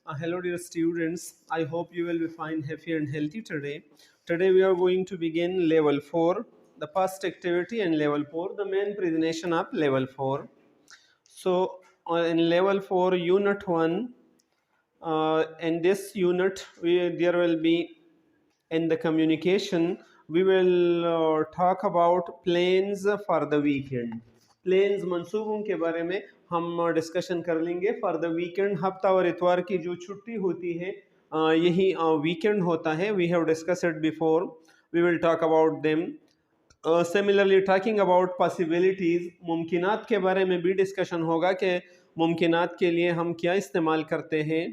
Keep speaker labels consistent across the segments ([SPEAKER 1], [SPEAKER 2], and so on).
[SPEAKER 1] Hello, dear students. I hope you will be fine, happy, and healthy today. Today, we are going to begin level 4, the past activity, and level 4, the main presentation of level 4. So, in level 4, unit 1, in this unit, there will be in the communication we will talk about plans for the weekend. Plans मंसूबों के बारे में हम discussion कर लेंगे for the weekend. हफ्ता और इतवार की जो छुट्टी होती है यही वीकेंड होता है। We have discuss it before, we will talk about them. Similarly talking about possibilities, मुमकिनात के बारे में भी डिस्कशन होगा कि मुमकिनात के लिए हम क्या इस्तेमाल करते हैं।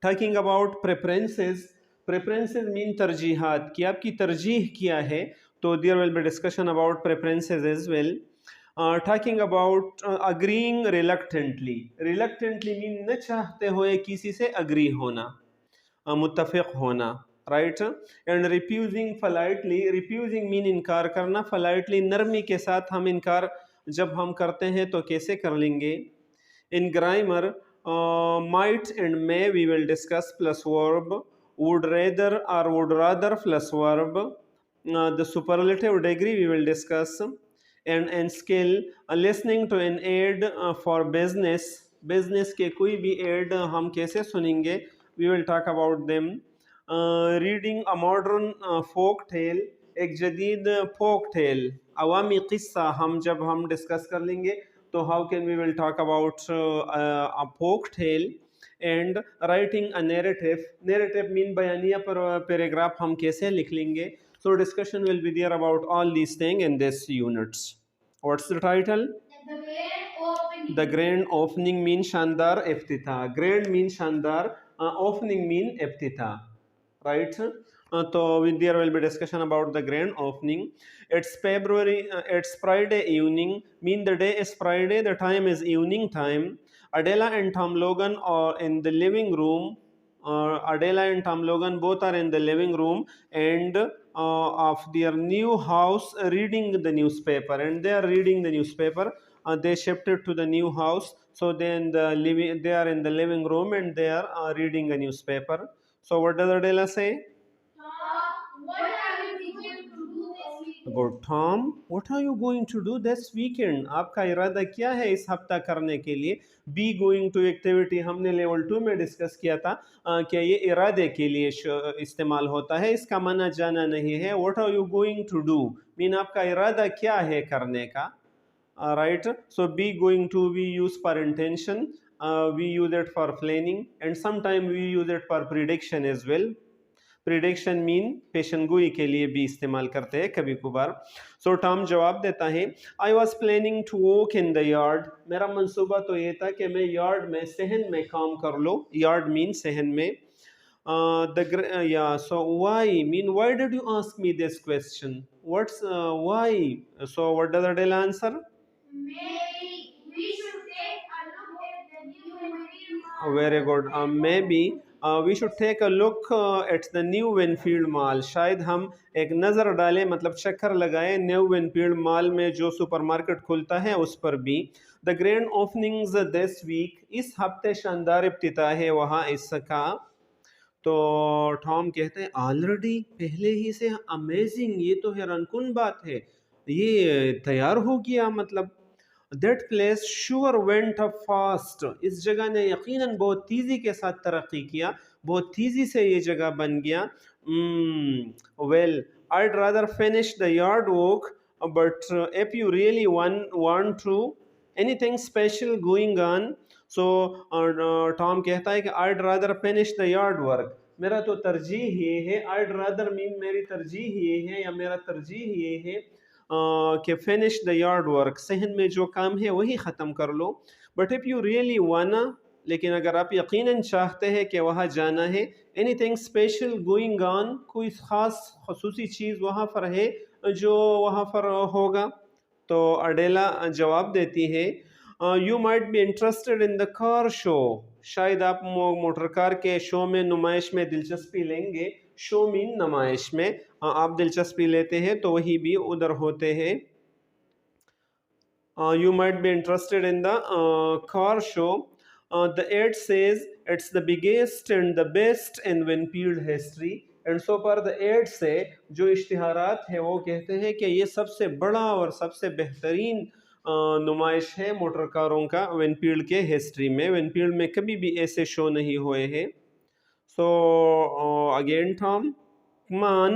[SPEAKER 1] Talking about preferences, preferences mean तरजीहात, कि आपकी तरजीह क्या है, तो there will be discussion about preferences as well. Talking about agreeing reluctantly, reluctantly mean न चाहते हुए किसी से अग्री होना, मुत्तफिक होना, right. And refusing flatly, refusing mean इनकार करना, फलाइटली नरमी के साथ हम इनकार जब हम करते हैं तो कैसे कर लेंगे। इन grammar might and may we will discuss plus verb, would rather or would rather plus verb, the superlative degree we will discuss, and skill, listening to an ad for business, business के कोई भी ad हम कैसे सुनेंगे, we will talk about them. Reading a modern folk tale, एक जदीद folk tale, अवामी क़िस्सा हम जब हम डिस्कस कर लेंगे तो how can we will talk about a folk tale. And writing a narrative, narrative mean बयानिया पर पैराग्राफ हम कैसे लिख लेंगे. So discussion will be there about all these things in this units. What's the title? The grand opening. The grand opening mean शानदार इफ्तिताह, grand mean शानदार, opening mean इफ्तिताह, right. So there will be discussion about the grand opening. It's February, it's Friday evening, mean the day is Friday, the time is evening time. Adela and Tom Logan are in the living room. Adela and Tom Logan both are in the living room and of their new house reading the newspaper, and they are reading the newspaper. They shifted to the new house, so then they are in the living room and they are reading a newspaper. So what does Adela say? Good Tom, what are you going to do this weekend? आपका इरादा क्या है इस हफ्ता करने के लिए? Be going to activity हमने लेवल 2 में डिस्कस किया था कि ये इरादे के लिए इस्तेमाल होता है, इसका माना जाना नहीं है। What are you going to do mean आपका इरादा क्या है करने का, right. So be going to we use for intention, we use it for planning, and sometimes we use it for prediction as well. Prediction mean पेशनगोई के लिए भी इस्तेमाल करते हैं कभी कभार। सो टॉम जवाब देता है, I was planning to walk in the yard, मेरा मंसूबा तो ये था कि मैं यार्ड में, सहन में काम कर लो। यार्ड मीन सहन में। So why mean why did you ask me this question? What's why? So what does Adele answer? Maybe we should take a look at the new Winfield Mall. Very good. Maybe we should take a look at the new Winfield Mall. शायद हम एक नज़र डालें, मतलब चक्कर लगाएं new Winfield mall में जो सुपरमार्केट खुलता है उस पर भी। The grand openings this week, इस हफ्ते शानदार इफ्तिताह है वहाँ इसका। तो टॉम कहते हैं ऑलरेडी, पहले ही से, अमेजिंग, ये तो हैरानकुन बात है, ये तैयार हो गया मतलब। That place sure went up fast, इस जगह ने यकीनन बहुत तेज़ी के साथ तरक्की किया, बहुत तेज़ी से ये जगह बन गया। Well I'd rather finish the yard work, but if you really want to anything special going on, so Tom कहता है कि I'd rather finish the yard work, मेरा तो तरजीह ये है, I'd rather mean मेरी तरजीह ये है या मेरा तरजीह ये है कि फिनिश द यार्ड वर्क, सहन में जो काम है वही ख़त्म कर लो। बट इफ़ यू रियली वाना, लेकिन अगर आप यकीनन चाहते हैं कि वहाँ जाना है, एनीथिंग स्पेशल गोइंग ऑन, कोई ख़ास खसूसी चीज़ वहाँ पर है जो वहाँ पर होगा, तो अडेला जवाब देती है, you might be interested in the car show, शायद आप मोटर कार के शो में, नुमाइश में दिलचस्पी लेंगे। शो मीन नुमाइश में आप दिलचस्पी लेते हैं तो वही भी उधर होते हैं। You might be interested in the car show, The ad says it's the biggest and the best in Winfield history. And so पर द एड से जो इश्तिहारात हैं वो कहते हैं कि ये सबसे बड़ा और सबसे बेहतरीन नुमाइश है मोटर कारों का विनफील्ड के हिस्ट्री में। विनफील्ड में कभी भी ऐसे शो नहीं हुए हैं। So again Tom come on,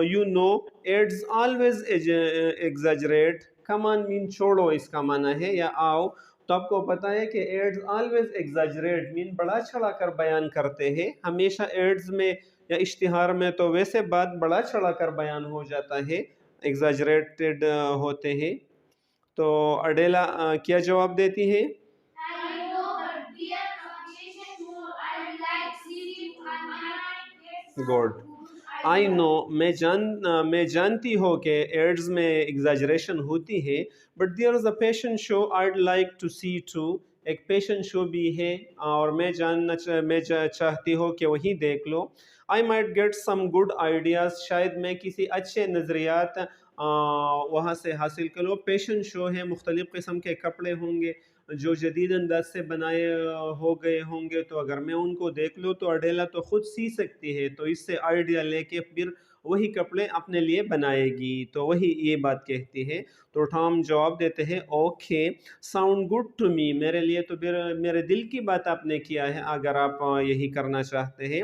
[SPEAKER 1] you know ads always exaggerate. Come on mean छोड़ो इसका माना है, या आओ। तो आपको पता है कि एड्स ऑलवेज एग्जैजरेट मीन बड़ा चढ़ा कर बयान करते हैं। हमेशा एड्स में या इश्तिहार में तो वैसे बात बड़ा चढ़ा कर बयान हो जाता है, एग्जैजरेटेड होते हैं। तो अडेला क्या जवाब देती है? गुड। आई नो, मैं जानती हो कि एड्स में एग्जैजरेशन होती है, but there is a fashion show I'd like to see too. एक पैशन शो भी है और मैं चाहती हो कि वही देख लो। I might get some good ideas, शायद मैं किसी अच्छे नज़रियात वहाँ से हासिल कर लो। पैशन शो है, मुख्तलिफ़ किस्म के कपड़े होंगे जो जदीद अंदाज से बनाए हो गए होंगे, तो अगर मैं उनको देख लूँ तो अडेला तो ख़ुद सी सकती है, तो इससे आइडिया लेके फिर वही कपड़े अपने लिए बनाएगी। तो वही ये बात कहती है। तो टॉम जवाब देते हैं okay, sound good to me. मेरे लिए तो फिर मेरे दिल की बात आपने किया है अगर आप यही करना चाहते हैं।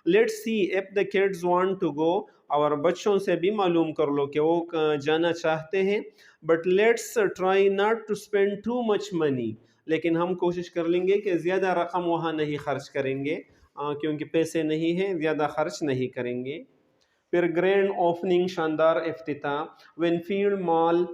[SPEAKER 1] Let's see if the kids want to go. और बच्चों से भी मालूम कर लो कि वो जाना चाहते हैं। But let's try not to spend too much money. लेकिन हम कोशिश कर लेंगे कि ज़्यादा रकम वहाँ नहीं खर्च करेंगे, क्योंकि पैसे नहीं हैं, ज़्यादा खर्च नहीं करेंगे। फिर ग्रैंड ओपनिंग, शानदार इफ्तिताह। Winfield mall,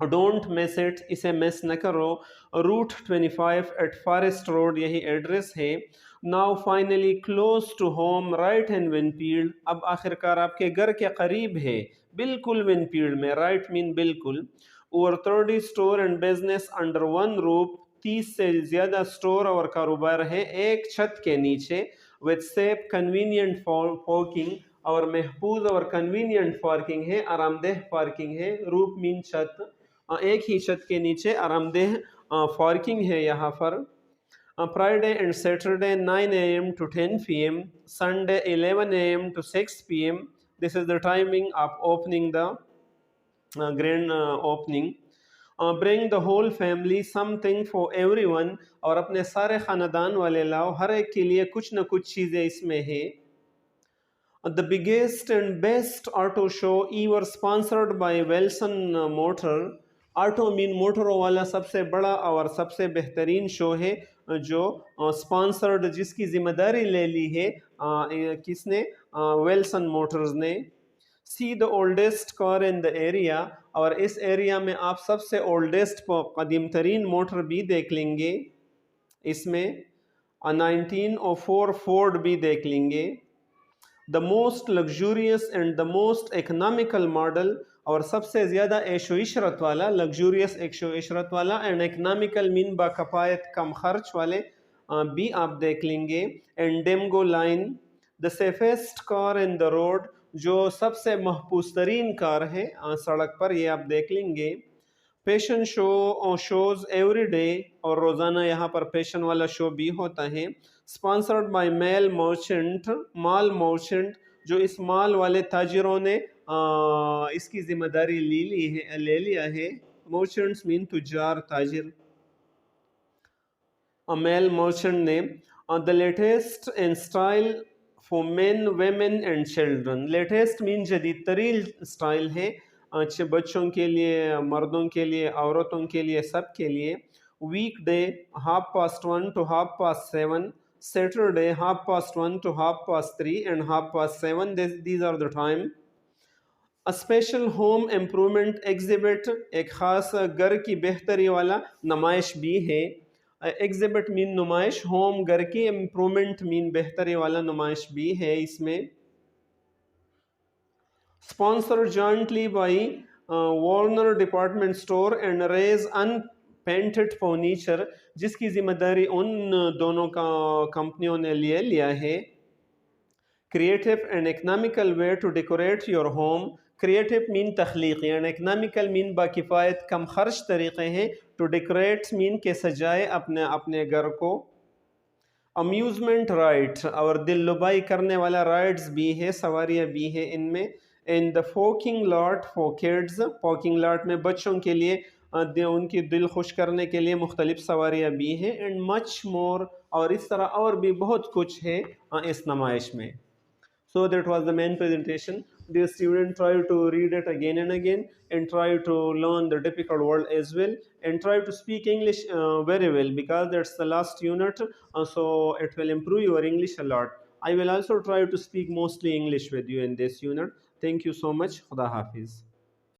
[SPEAKER 1] don't miss it, इसे मिस न करो। रूट 25 एट फॉरेस्ट रोड, यही एड्रेस है। Now finally close to home, right in Winfield, अब आखिरकार आपके घर के करीब है, बिल्कुल विनफील्ड में। राइट मीन बिल्कुल। Over 30 store and business under one roof, 30 से ज़्यादा स्टोर और कारोबार है एक छत के नीचे। विद सेफ कन्वीनियंट पार्किंग, और महफूज और कन्वीनियंट पार्किंग है, आरामदेह पार्किंग है। रूफ मीन छत, एक ही छत के नीचे आरामदेह पार्किंग है यहाँ पर। Friday and Saturday 9 AM to 10 PM, Sunday 11 AM to 6 PM. This is the timing of opening the grand opening. Bring the whole family, something for everyone, और अपने सारे ख़ानदान वाले लाओ, हर एक के लिए कुछ न कुछ चीज़ें इसमें है। The biggest and best auto show ever sponsored by Wilson Motor. Auto mean मोटरों वाला सबसे बड़ा और सबसे बेहतरीन शो है जो स्पॉन्सर्ड, जिसकी जिम्मेदारी ले ली है किसने? विल्सन मोटर्स ने। See the oldest car in the area, और इस एरिया में आप सबसे ओल्डेस्ट कदीम तरीन मोटर भी देख लेंगे। इसमें 1904 फोर्ड भी देख लेंगे। The most luxurious and the most economical model, और सबसे ज़्यादा ऐशो इशरत वाला, लग्जूरियस ऐशो इशरत वाला, एंड इकनॉमिकल मीन बाकफायत कम खर्च वाले भी आप देख लेंगे। And Demgo line, the safest car in the road, जो सबसे महफूज तरीन कार है सड़क पर, ये आप देख लेंगे। Fashion show shows every day, और रोज़ाना यहाँ पर फैशन वाला शो भी होता है। Sponsored by mail merchant, mall merchant, जो इस माल वाले ताजिरों ने इसकी जिम्मेदारी ले लिया है। मर्चेंट्स मीन तुजार, ताजिर। मेल मर्चेंट ने the latest in style for men, women and children. Latest mean जदीद तरीन स्टाइल है, अच्छे बच्चों के लिए, मर्दों के लिए, औरतों के लिए, सब के लिए। Week day 1:30 to 7:30, Saturday 1:30 to 3:30 and 7:30. These are the time. A special home improvement exhibit, एक ख़ास घर की बेहतरी वाला नुमाइश भी है। एग्जिबिट मीन नुमाइश, होम घर की, इम्प्रूवमेंट मीन बेहतरी वाला नुमाइश भी है इसमें। Sponsor jointly by Warner department store and Rays unpainted furniture, जिसकी जिम्मेदारी उन दोनों का कंपनियों ने लिया है। Creative and economical way to decorate your home, creative mean तख्लीक़ी एंड इकनॉमिकल मीन बाकिफ़ायत कम खर्च तरीक़े हैं। टू डेकोरेट मीन के सजाए अपने अपने घर को। अम्यूज़मेंट राइड और दिल लुभाई करने वाला राइड्स भी है, सवारियाँ भी है इनमें। In the फोकिंग lot for kids, फोकिंग lot में बच्चों के लिए उनकी दिल खुश करने के लिए मुख्तलिफ सवारियाँ भी हैं। एंड मच मोर, और इस तरह और भी बहुत कुछ है इस नुमाइश में। So that was the main presentation. Dear student, try to read it again and again and try to learn the difficult word as well and try to speak English very well, because that's the last unit. So it will improve your English a lot. I will also try to speak mostly English with you in this unit. Thank you so much. Khuda Hafiz.